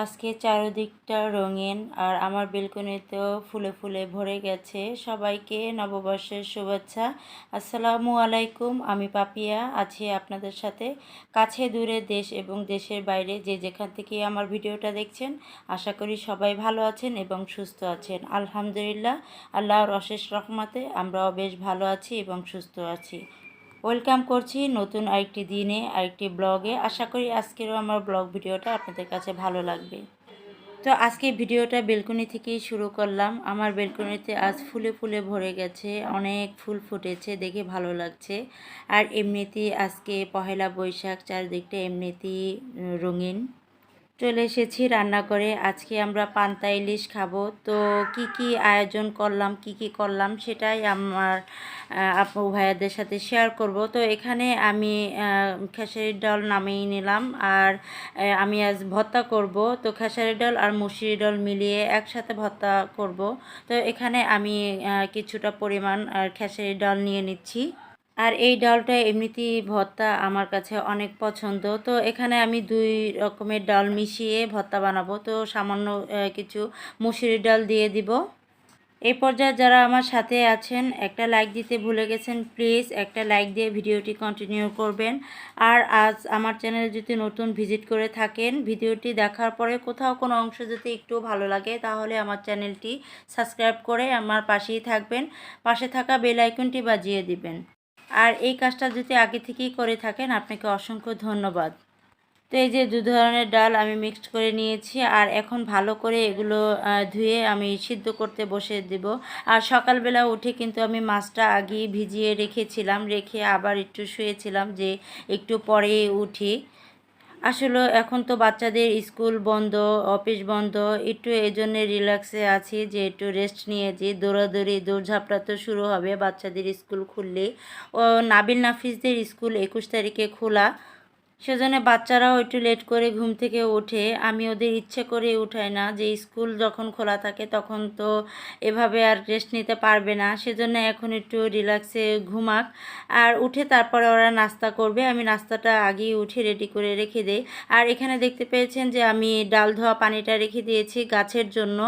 আজকে চারদিকটা রঙিন আর আমার বেলকনিতেও ফুলে ফুলে ভরে গেছে। সবাইকে নববর্ষের শুভেচ্ছা। আসসালামু আলাইকুম। আমি পাপিয়া আছি আপনাদের সাথে। কাছে দূরে দেশ এবং দেশের বাইরে যে যেখান থেকে আমার ভিডিওটা দেখছেন, আশা করি সবাই ভালো আছেন এবং সুস্থ আছেন। আলহামদুলিল্লাহ, আল্লাহর অশেষ রহমতে আমরাও বেশ ভালো আছি এবং সুস্থ আছি। ওয়েলকাম করছি নতুন আরেকটি দিনে, আরেকটি ব্লগে। আশা করি আজকেরও আমার ব্লগ ভিডিওটা আপনাদের কাছে ভালো লাগবে। তো আজকে ভিডিওটা বেলকনি থেকেই শুরু করলাম। আমার বেলকনিতে আজ ফুলে ফুলে ভরে গেছে, অনেক ফুল ফুটেছে, দেখে ভালো লাগছে। আর এমনিতেই আজকে পহেলা বৈশাখ, চারদিকটা এমনিতেই রঙিন। চলে এসেছি রান্নাঘরে। আজকে আমরা পান্তা ইলিশ খাবো। তো কি আয়োজন করলাম, কি করলাম সেটাই আমার আপু ভাইয়াদের সাথে শেয়ার করব। তো এখানে আমি খেসারির ডাল নামিয়ে নিলাম আর আমি আজ ভর্তা করব। তো খেসারির ডাল আর মুসুরি ডাল মিলিয়ে একসাথে ভর্তা করব। তো এখানে আমি কিছুটা পরিমাণ খেসারির ডাল নিয়ে নিচ্ছি। আর এই ডালটা এমনিতেই ভর্তা আমার কাছে অনেক পছন্দ। তো এখানে আমি দুই রকমের ডাল মিশিয়ে ভর্তা বানাবো। তো সামান্য কিছু মুসুরি ডাল দিয়ে দিব। এই পর্যায়ে যারা আমার সাথে আছেন একটা লাইক দিতে ভুলে গেছেন, প্লিজ একটা লাইক দিয়ে ভিডিওটি কন্টিনিউ করবেন। আর আজ আমার চ্যানেলে যদি নতুন ভিজিট করে থাকেন, ভিডিওটি দেখার পরে কোথাও কোনো অংশ যদি একটু ভালো লাগে তাহলে আমার চ্যানেলটি সাবস্ক্রাইব করে আমার পাশেই থাকবেন। পাশে থাকা বেল আইকনটি বাজিয়ে দিবেন। আর এই কাজটা যদি আগে থেকেই করে থাকেন আপনাকে অসংখ্য ধন্যবাদ। তো এই যে দু ধরনের ডাল আমি মিক্সড করে নিয়েছি আর এখন ভালো করে এগুলো ধুয়ে আমি সিদ্ধ করতে বসে দেব। আর সকালবেলা উঠে কিন্তু আমি মাছটা আগেই ভিজিয়ে রেখেছিলাম, রেখে আবার একটু শুয়েছিলাম যে একটু পরে উঠি। আসলে এখন তো বাচ্চাদের স্কুল বন্ধ, অফিস বন্ধ, একটু এই জন্যে রিল্যাক্সে আছি যে একটু রেস্ট নিয়েছি। দৌড়াদৌড়ি দৌড়ঝাঁপটা তো শুরু হবে বাচ্চাদের স্কুল খুললে। ও নাবিল নাফিসদের স্কুল 21 তারিখে খোলা, সেজন্য বাচ্চারাও একটু লেট করে ঘুম থেকে ওঠে। আমি ওদের ইচ্ছে করে উঠাই না, যে স্কুল যখন খোলা থাকে তখন তো এভাবে আর রেস্ট নিতে পারবে না, সেজন্য এখন একটু রিল্যাক্সে ঘুমাক। আর উঠে তারপরে ওরা নাস্তা করবে, আমি নাস্তাটা আগেই উঠে রেডি করে রেখে দেই। আর এখানে দেখতে পেয়েছেন যে আমি ডাল ধোয়া পানিটা রেখে দিয়েছি গাছের জন্য।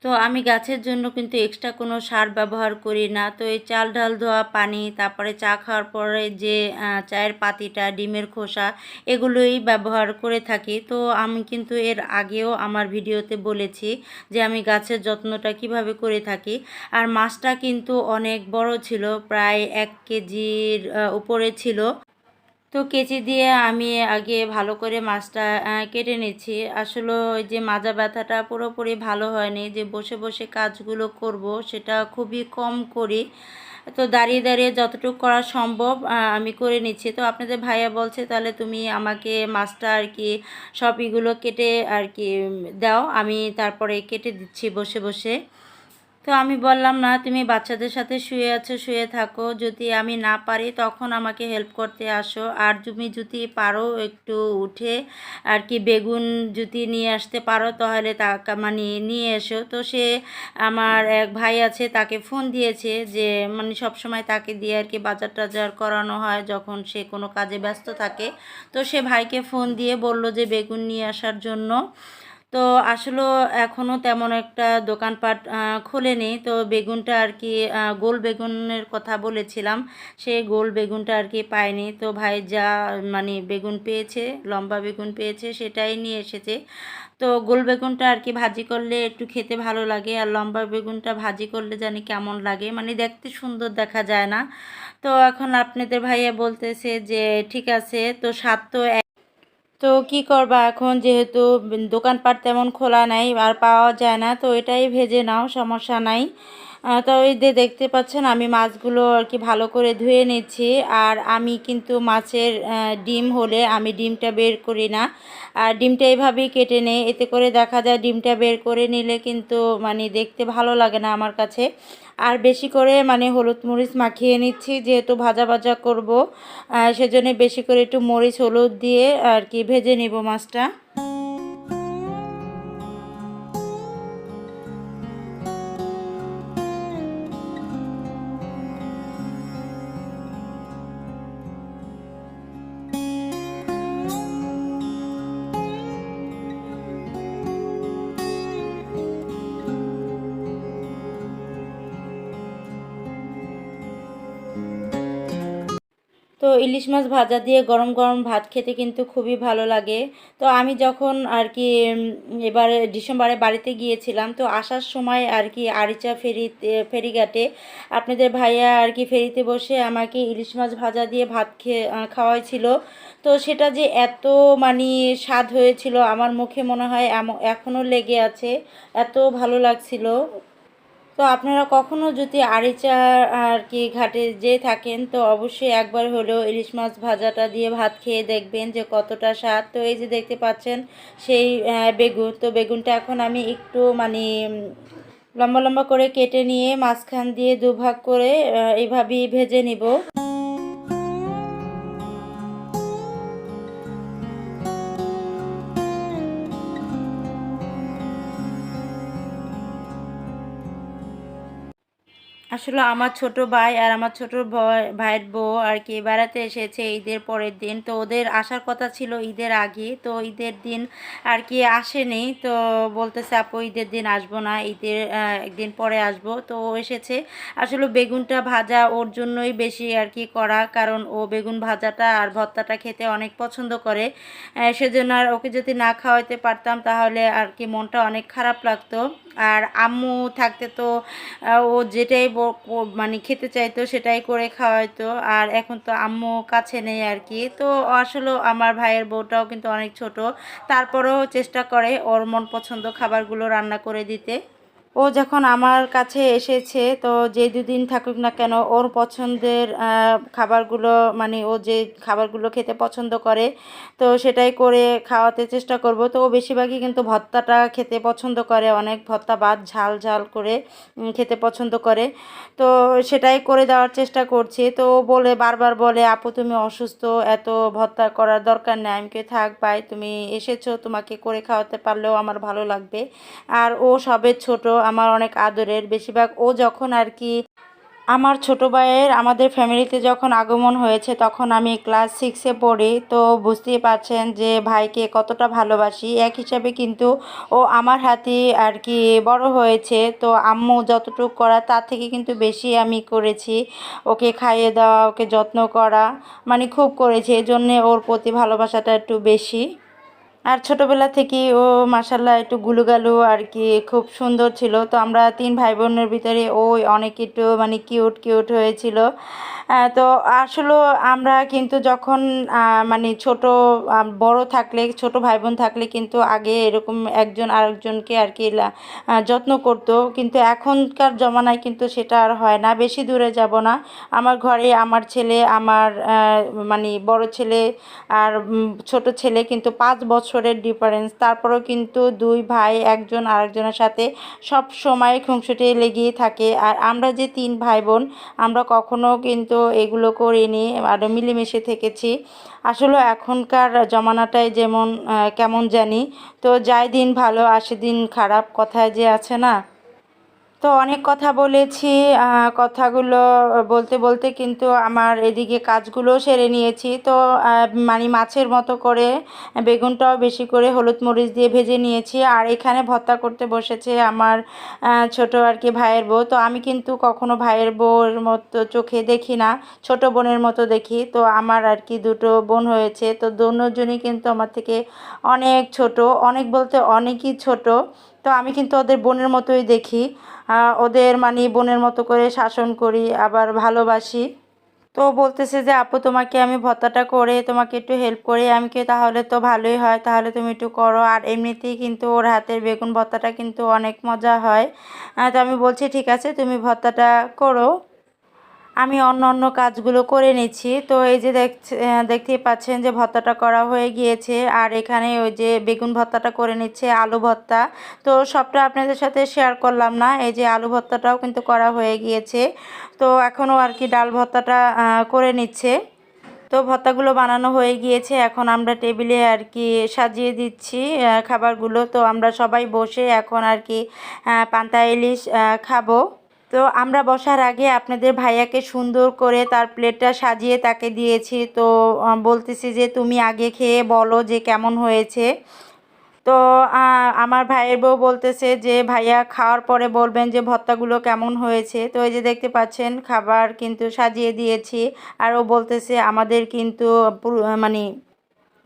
তো আমি গাছের জন্য কিন্তু এক্সট্রা কোনো সার ব্যবহার করি না। তো এই চাল ডাল ধোয়া পানি, তারপরে চা খাওয়ার পরে যে চায়ের পাতিটা, ডিমের খোসা, এগুলোই ব্যবহার করে থাকি। তো আমি কিন্তু এর আগেও আমার ভিডিওতে বলেছি যে আমি গাছের যত্নটা কিভাবে করে থাকি। আর মাছটা কিন্তু অনেক বড় ছিল, প্রায় 1 কেজির উপরে ছিল। তো কেচি দিয়ে আমি আগে ভালো করে মাছটা কেটে নিচ্ছি। আসলে ওই যে মাজা ব্যথাটা পুরোপুরি ভালো হয়নি, যে বসে বসে কাজগুলো করব সেটা খুবই কম করি। তো দাঁড়িয়ে দাঁড়িয়ে যতটুকু করা সম্ভব আমি করে নিচ্ছি। তো আপনাদের ভাইয়া বলছে তাহলে তুমি আমাকে মাছটা আর কি সব এগুলো কেটে আর কি দাও, আমি তারপরে কেটে দিচ্ছি বসে বসে। তো আমি বললাম না, তুমি বাচ্চাদের সাথে শুয়ে আছো, শুয়ে থাকো, যদি আমি না পারি তখন আমাকে হেল্প করতে আসো। আর তুমি যদি পারো একটু উঠে আর কি বেগুন যদি নিয়ে আসতে পারো তাহলে তা মানে নিয়ে এসো। তো সে আমার এক ভাই আছে, তাকে ফোন দিয়েছে, যে মানে সবসময় তাকে দিয়ে আর কি বাজার টাজার করানো হয় যখন সে কোনো কাজে ব্যস্ত থাকে। তো সে ভাইকে ফোন দিয়ে বলল যে বেগুন নিয়ে আসার জন্য। তো আসলে এখনও তেমন একটা দোকানপাট খোলেনি। তো বেগুনটা আর কি গোল বেগুনের কথা বলেছিলাম, সেই গোল বেগুনটা আর কি পায়নি। তো ভাই যা মানে বেগুন পেয়েছে, লম্বা বেগুন পেয়েছে, সেটাই নিয়ে এসেছে। তো গোল বেগুনটা আর কি ভাজি করলে একটু খেতে ভালো লাগে, আর লম্বা বেগুনটা ভাজি করলে জানি কেমন লাগে, মানে দেখতে সুন্দর দেখা যায় না। তো এখন আপনাদের ভাইয়া বলতেছে যে ঠিক আছে, তো স্বাদ তো তো কি করবা এখন, যেহেতু দোকানপাট তেমন খোলা নাই আর পাওয়া যায় না, তো এটাই ভেজে নাও, সমস্যা নাই। তো এই যে দেখতে পাচ্ছেন আমি মাছগুলো আর কি ভালো করে ধুয়ে নিচ্ছি। আর আমি কিন্তু মাছের ডিম হলে আমি ডিমটা বের করি না, আর ডিমটা এইভাবেই কেটে নেই। এতে করে দেখা যায় ডিমটা বের করে নিলে কিন্তু মানে দেখতে ভালো লাগে না আমার কাছে। আর বেশি করে মানে হলুদ মরিচ মাখিয়ে নিচ্ছি, যেহেতু ভাজা ভাজা করব, সেজন্য বেশি করে একটু মরিচ হলুদ দিয়ে আর কি ভেজে নেব মাছটা। তো ইলিশ মাছ ভাজা দিয়ে গরম গরম ভাত খেতে কিন্তু খুবই ভালো লাগে। তো আমি যখন আর কি এবারে ডিসেম্বরে বাড়িতে গিয়েছিলাম, তো আসার সময় আর কি আরিচা ফেরিঘাটে আপনাদের ভাইয়া আর কি ফেরিতে বসে আমাকে ইলিশ মাছ ভাজা দিয়ে ভাত খাওয়াইছিল। তো সেটা যে এত মানে স্বাদ হয়েছিল, আমার মুখে মনে হয় এখনও লেগে আছে, এত ভালো লাগছিল। তো আপনারা কখনো যদি আরিচা আর কি ঘাটে যেয়ে থাকেন, তো অবশ্যই একবার হলেও ইলিশ মাছ ভাজাটা দিয়ে ভাত খেয়ে দেখবেন যে কতটা স্বাদ। তো এই যে দেখতে পাচ্ছেন সেই বেগুন, তো বেগুনটা এখন আমি একটু মানে লম্বা লম্বা করে কেটে নিয়ে মাঝখান দিয়ে দুভাগ করে এইভাবেই ভেজে নিব। আসলে আমার ছোট ভাই আর আমার ছোট ভাইয়ের বউ আর কি বেড়াতে এসেছে ঈদের পরের দিন। তো ওদের আসার কথা ছিল ঈদের আগে, তো ঈদের দিন আর কি আসেনি। তো বলতেছে আপু ঈদের দিন আসবো না, ঈদের একদিন পরে আসবো। তো ও এসেছে। আসলে বেগুনটা ভাজা ওর জন্যই বেশি আর কি করা, কারণ ও বেগুন ভাজাটা আর ভর্তাটা খেতে অনেক পছন্দ করে। সেজন্য আর ওকে যদি না খাওয়াইতে পারতাম তাহলে আর কি মনটা অনেক খারাপ লাগতো। আর আম্মু থাকতে তো ও যেটাই মানে খেতে চাইতো সেটাই করে খাওয়াইতো। আর এখন তো আম্মু কাছে নেই আর কি। তো আসলে আমার ভাইয়ের বউটাও কিন্তু অনেক ছোট, তারপরেও চেষ্টা করে ওর মন পছন্দ খাবারগুলো রান্না করে দিতে। ও যখন আমার কাছে এসেছে, তো যে দুদিন থাকুক না কেন ওর পছন্দের খাবারগুলো, মানে ও যে খাবারগুলো খেতে পছন্দ করে তো সেটাই করে খাওয়াতে চেষ্টা করব। তো ও বেশিরভাগই কিন্তু ভর্তাটা খেতে পছন্দ করে, অনেক ভর্তা ভাত ঝাল ঝাল করে খেতে পছন্দ করে। তো সেটাই করে দেওয়ার চেষ্টা করছি। তো ও বলে বারবার বলে আপু তুমি অসুস্থ, এত ভর্তা করার দরকার নেই। আমি কে থাক ভাই, তুমি এসেছো, তোমাকে করে খাওয়াতে পারলেও আমার ভালো লাগবে। আর ও সবে ছোট, আমার অনেক আদরের। বেশিরভাগ ও যখন আর কি আমার ছোট ভাইয়ের আমাদের ফ্যামিলিতে যখন আগমন হয়েছে তখন আমি ক্লাস 6-এ পড়ি। তো বুঝতেই পারছেন যে ভাইকে কতটা ভালোবাসি। এক হিসাবে কিন্তু ও আমার হাতে আর কি বড় হয়েছে। তো আম্মু যতটুকু করা তার থেকে কিন্তু বেশি আমি করেছি। ওকে খাইয়ে দেওয়া, ওকে যত্ন করা মানে খুব করেছি, এজন্যে ওর প্রতি ভালোবাসাটা একটু বেশি। আর ছোটোবেলা থেকেই ও মাশাল্লাহ একটু গুলুগালু আর কি, খুব সুন্দর ছিল। তো আমরা 3 ভাই বোনের ভিতরে ও অনেক একটু মানে কিউট কিউট হয়েছিল। তো আসলে আমরা কিন্তু যখন মানে ছোট বড় থাকলে, ছোট ভাই বোন থাকলে কিন্তু আগে এরকম একজন আরেকজনকে আর কি যত্ন করতো, কিন্তু এখনকার জমানায় কিন্তু সেটা আর হয় না। বেশি দূরে যাব না, আমার ঘরে আমার ছেলে, আমার মানে বড় ছেলে আর ছোট ছেলে কিন্তু 5 বছরের ডিফারেন্স। তারপরেও কিন্তু দুই ভাই একজন আরেকজনের সাথে সব সময় খুনসুটি লেগেই থাকে। আর আমরা যে 3 ভাই বোন, আমরা কখনো কিন্তু এগুলো করিনি, আর মিলেমিশে থেকেছি। আসলে এখনকার জমানাটাই যেমন কেমন জানি। তো যায় দিন ভালো আসে দিন খারাপ, কথায় যে আছে না। তো অনেক কথা বলেছি, কথাগুলো বলতে বলতে কিন্তু আমার এদিকে কাজগুলো সেরে নিয়েছি। তো মানে মাছের মতো করে বেগুনটাও বেশি করে হলুদ মরিচ দিয়ে ভেজে নিয়েছি। আর এখানে ভর্তা করতে বসেছে আমার ছোট আর কি ভাইয়ের বউ। তো আমি কিন্তু কখনো ভাইয়ের বউর মতো চোখে দেখি না, ছোট বোনের মতো দেখি। তো আমার আর কি দুটো বোন হয়েছে, তো দুজনই কিন্তু আমার থেকে অনেক ছোট, অনেক বলতে অনেকই ছোট। তো আমি কিন্তু ওদের বোনের মতোই দেখি, ওদের মানে বোনের মতো করে শাসন করি, আবার ভালোবাসি। তো বলতেছে যে আপু তোমাকে আমি ভর্তাটা করে তোমাকে একটু হেল্প করি। আমি কি তাহলে তো ভালোই হয়, তাহলে তুমি একটু করো। আর এমনিতেই কিন্তু ওর হাতের বেগুন ভর্তাটা কিন্তু অনেক মজা হয়। তো আমি বলছি ঠিক আছে তুমি ভর্তাটা করো, আমি অন্য অন্য কাজগুলো করে নিচ্ছি। তো এই যে দেখতেই পাচ্ছেন যে ভর্তাটা করা হয়ে গিয়েছে। আর এখানে ওই যে বেগুন ভর্তাটা করে নিচ্ছে, আলু ভর্তা। তো সবটা আপনাদের সাথে শেয়ার করলাম না। এই যে আলু ভর্তাটাও কিন্তু করা হয়ে গিয়েছে। তো এখনও আর কি ডাল ভর্তাটা করে নিচ্ছে। তো ভর্তাগুলো বানানো হয়ে গিয়েছে, এখন আমরা টেবিলে আর কি সাজিয়ে দিচ্ছি খাবারগুলো। তো আমরা সবাই বসে এখন আর কি পান্তা ইলিশ খাবো। তো আমরা বসার আগে আপনাদের ভাইয়াকে সুন্দর করে তার প্লেটটা সাজিয়ে তাকে দিয়েছি। তো বলতেছি যে তুমি আগে খেয়ে বলো যে কেমন হয়েছে। তো আমার ভাইয়ের বউ বলতেছে যে ভাইয়া খাওয়ার পরে বলবেন যে ভর্তাগুলো কেমন হয়েছে। তো এই যে দেখতে পাচ্ছেন খাবার কিন্তু সাজিয়ে দিয়েছি। আর ও বলতেছে আমাদের কিন্তু মানে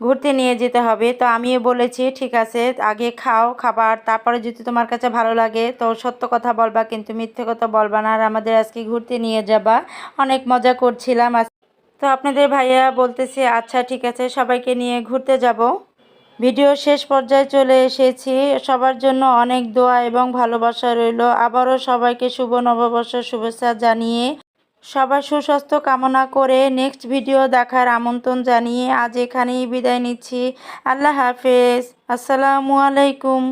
ঘুরতে নিয়ে যেতে হবে। তো আমিও বলেছি ঠিক আছে আগে খাও খাবার, তারপরে যদি তোমার কাছে ভালো লাগে তো সত্য কথা বলবা, কিন্তু মিথ্যে কথা বলবা না। আর আমাদের আজকে ঘুরতে নিয়ে যাবা, অনেক মজা করছিলাম। তো আপনাদের ভাইয়া বলতেছে আচ্ছা ঠিক আছে সবাইকে নিয়ে ঘুরতে যাব। ভিডিও শেষ পর্যায়ে চলে এসেছি। সবার জন্য অনেক দোয়া এবং ভালোবাসা রইল। আবারও সবাইকে শুভ নববর্ষের শুভেচ্ছা জানিয়ে সবার সুস্বাস্থ্য কামনা করে নেক্সট ভিডিও দেখার আমন্ত্রণ জানিয়ে আজ এখানেই বিদায় নিচ্ছি। আল্লাহ হাফেজ। আসসালামু আলাইকুম।